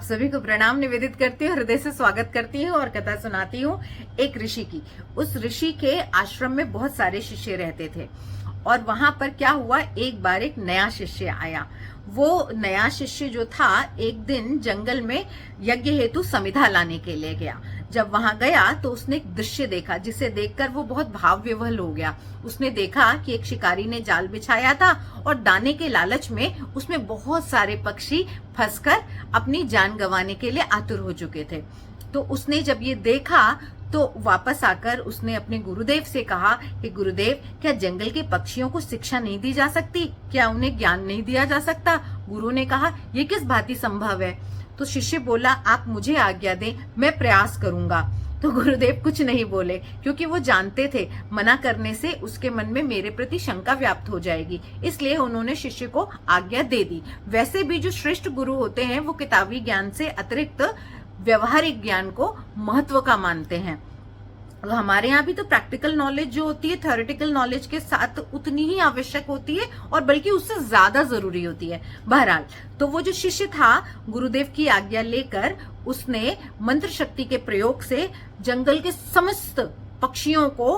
सभी को प्रणाम निवेदित करती हूँ, हृदय से स्वागत करती हूँ और कथा सुनाती हूँ एक ऋषि की। उस ऋषि के आश्रम में बहुत सारे शिष्य रहते थे और वहां पर क्या हुआ, एक बार एक नया शिष्य आया। वो नया शिष्य जो था एक दिन जंगल में यज्ञ हेतु समिधा लाने के लिए गया। जब वहां गया तो उसने एक दृश्य देखा जिसे देखकर वो बहुत भाव विह्वल हो गया। उसने देखा कि एक शिकारी ने जाल बिछाया था और दाने के लालच में उसमें बहुत सारे पक्षी फंसकर अपनी जान गंवाने के लिए आतुर हो चुके थे। तो उसने जब ये देखा तो वापस आकर उसने अपने गुरुदेव से कहा कि गुरुदेव, क्या जंगल के पक्षियों को शिक्षा नहीं दी जा सकती? क्या उन्हें ज्ञान नहीं दिया जा सकता? गुरु ने कहा, ये किस भांति संभव है? तो शिष्य बोला, आप मुझे आज्ञा दें, मैं प्रयास करूंगा। तो गुरुदेव कुछ नहीं बोले, क्योंकि वो जानते थे मना करने से उसके मन में मेरे प्रति शंका व्याप्त हो जाएगी, इसलिए उन्होंने शिष्य को आज्ञा दे दी। वैसे भी जो श्रेष्ठ गुरु होते हैं वो किताबी ज्ञान से अतिरिक्त व्यवहारिक ज्ञान को महत्व का मानते हैं। हमारे यहाँ भी तो प्रैक्टिकल नॉलेज जो होती है थ्योरेटिकल नॉलेज के साथ उतनी ही आवश्यक होती है और बल्कि उससे ज्यादा जरूरी होती है। बहरहाल, तो वो जो शिष्य था गुरुदेव की आज्ञा लेकर उसने मंत्र शक्ति के प्रयोग से जंगल के समस्त पक्षियों को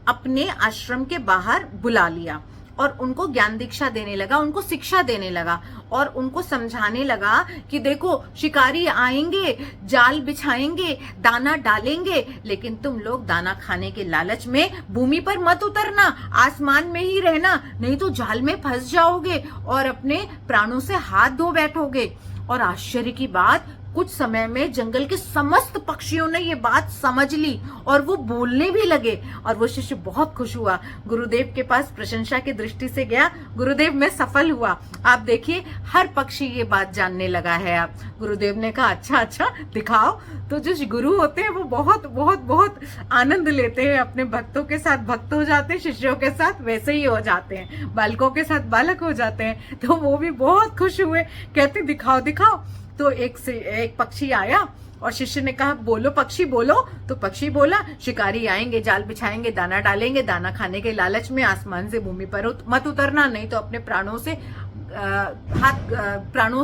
अपने आश्रम के बाहर बुला लिया और उनको ज्ञान दीक्षा देने लगा, उनको शिक्षा देने लगा और उनको समझाने लगा कि देखो, शिकारी आएंगे, जाल बिछाएंगे, दाना डालेंगे, लेकिन तुम लोग दाना खाने के लालच में भूमि पर मत उतरना, आसमान में ही रहना, नहीं तो जाल में फंस जाओगे और अपने प्राणों से हाथ धो बैठोगे। और आश्चर्य की बात, कुछ समय में जंगल के समस्त पक्षियों ने ये बात समझ ली और वो बोलने भी लगे और वो शिष्य बहुत खुश हुआ। गुरुदेव के पास प्रशंसा की दृष्टि से गया, गुरुदेव मैं सफल हुआ, आप देखिए हर पक्षी ये बात जानने लगा है। आप गुरुदेव ने कहा, अच्छा दिखाओ। तो जो गुरु होते हैं वो बहुत बहुत बहुत आनंद लेते हैं, अपने भक्तों के साथ भक्त हो जाते हैं, शिष्यों के साथ वैसे ही हो जाते हैं, बालकों के साथ बालक हो जाते हैं। तो वो भी बहुत खुश हुए, कहते दिखाओ दिखाओ। तो एक पक्षी आया और शिष्य ने कहा, बोलो पक्षी बोलो। तो पक्षी बोला, शिकारी आएंगे, जाल बिछाएंगे, दाना डालेंगे, दाना खाने के लालच में आसमान से भूमि पर मत उतरना, नहीं तो अपने प्राणों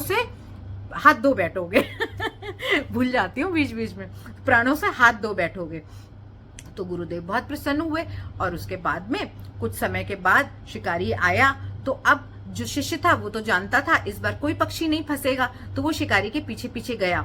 से हाथ धो बैठोगे। भूल जाती हूँ बीच बीच में, प्राणों से हाथ धो बैठोगे। तो गुरुदेव बहुत प्रसन्न हुए और उसके बाद में कुछ समय के बाद शिकारी आया। तो अब जो शिष्य था वो तो जानता था इस बार कोई पक्षी नहीं फंसेगा, तो वो शिकारी के पीछे पीछे गया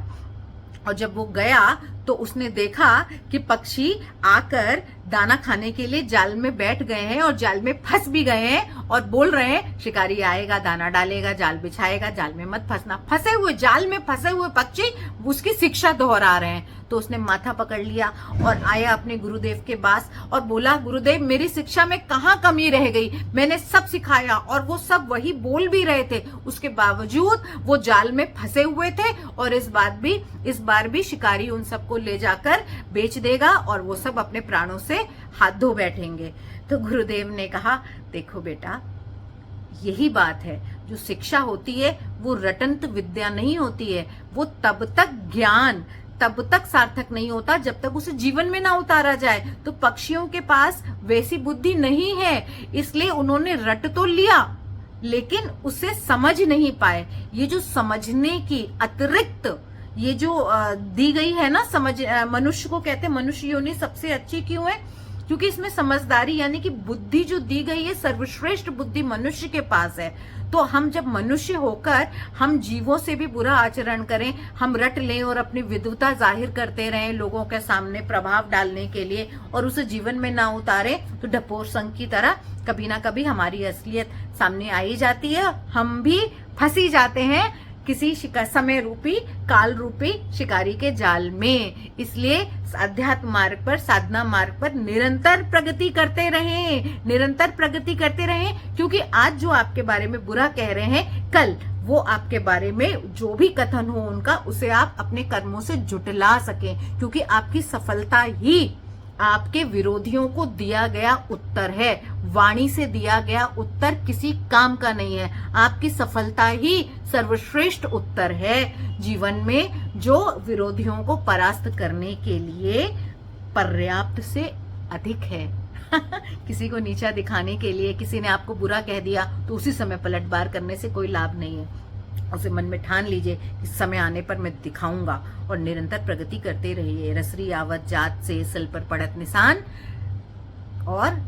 और जब वो गया तो उसने देखा कि पक्षी आकर दाना खाने के लिए जाल में बैठ गए हैं और जाल में फंस भी गए हैं और बोल रहे हैं, शिकारी आएगा, दाना डालेगा, जाल बिछाएगा, जाल में मत फंसना। फंसे हुए, जाल में फंसे हुए पक्षी उसकी शिक्षा दोहरा रहे हैं। तो उसने माथा पकड़ लिया और आया अपने गुरुदेव के पास और बोला, गुरुदेव मेरी शिक्षा में कहाँ कमी रह गई? मैंने सब सिखाया और वो सब वही बोल भी रहे थे, उसके बावजूद वो जाल में फंसे हुए थे और इस बार भी शिकारी उन सबको ले जाकर बेच देगा और वो सब अपने प्राणों से हाथ धो बैठेंगे। तो गुरुदेव ने कहा, देखो बेटा, यही बात है, जो शिक्षा होती है वो रटंत विद्या नहीं होती है, वो तब तक सार्थक नहीं होता जब तक उसे जीवन में ना उतारा जाए। तो पक्षियों के पास वैसी बुद्धि नहीं है, इसलिए उन्होंने रट तो लिया लेकिन उसे समझ नहीं पाए। ये जो समझने की अतिरिक्त ये जो दी गई है ना समझ, मनुष्य को कहते हैं मनुष्य योनि सबसे अच्छी क्यों है? क्योंकि इसमें समझदारी यानी कि बुद्धि जो दी गई है, सर्वश्रेष्ठ बुद्धि मनुष्य के पास है। तो हम जब मनुष्य होकर हम जीवों से भी बुरा आचरण करें, हम रट लें और अपनी विद्वता जाहिर करते रहें लोगों के सामने प्रभाव डालने के लिए और उसे जीवन में ना उतारे, तो ढपोर संघ की तरह कभी ना कभी हमारी असलियत सामने आई जाती है, हम भी फंसी जाते हैं किसी समय रूपी काल रूपी शिकारी के जाल में। इसलिए अध्यात्म मार्ग पर, साधना मार्ग पर निरंतर प्रगति करते रहें, क्योंकि आज जो आपके बारे में बुरा कह रहे हैं, कल वो आपके बारे में जो भी कथन हो उनका, उसे आप अपने कर्मों से जुटला सकें, क्योंकि आपकी सफलता ही आपके विरोधियों को दिया गया उत्तर है। वाणी से दिया गया उत्तर किसी काम का नहीं है, आपकी सफलता ही सर्वश्रेष्ठ उत्तर है जीवन में, जो विरोधियों को परास्त करने के लिए पर्याप्त से अधिक है। किसी को नीचा दिखाने के लिए किसी ने आपको बुरा कह दिया तो उसी समय पलटवार करने से कोई लाभ नहीं है। उसे मन में ठान लीजिए कि समय आने पर मैं दिखाऊंगा, और निरंतर प्रगति करते रहिए। रसरी आवत जात से सल पर पड़त निशान, और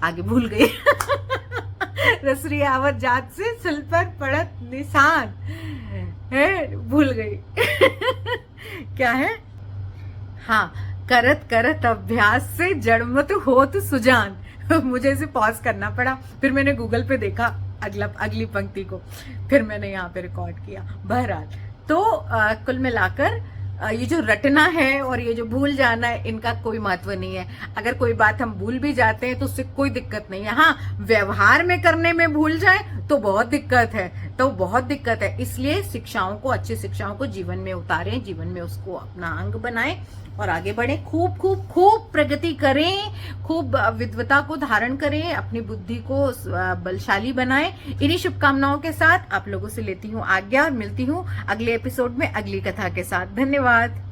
आगे भूल गई रसरी आवत जात से सल पर पड़त निशान है, भूल गई क्या है? हाँ, करत करत अभ्यास से जड़मत होत सुजान मुझे इसे पॉज करना पड़ा, फिर मैंने गूगल पे देखा अगली पंक्ति को, फिर मैंने यहाँ पे रिकॉर्ड किया। बहरहाल तो कुल मिलाकर ये जो रटना है और ये जो भूल जाना है, इनका कोई महत्व नहीं है। अगर कोई बात हम भूल भी जाते हैं तो उससे कोई दिक्कत नहीं है। हाँ, व्यवहार में करने में भूल जाए तो बहुत दिक्कत है, तो बहुत दिक्कत है। इसलिए शिक्षाओं को, अच्छी शिक्षाओं को जीवन में उतारें, जीवन में उसको अपना अंग बनाएं और आगे बढ़ें। खूब खूब खूब प्रगति करें, खूब विद्वता को धारण करें, अपनी बुद्धि को बलशाली बनाएं। इन्हीं शुभकामनाओं के साथ आप लोगों से लेती हूँ आज्ञा और मिलती हूँ अगले एपिसोड में अगली कथा के साथ। धन्यवाद।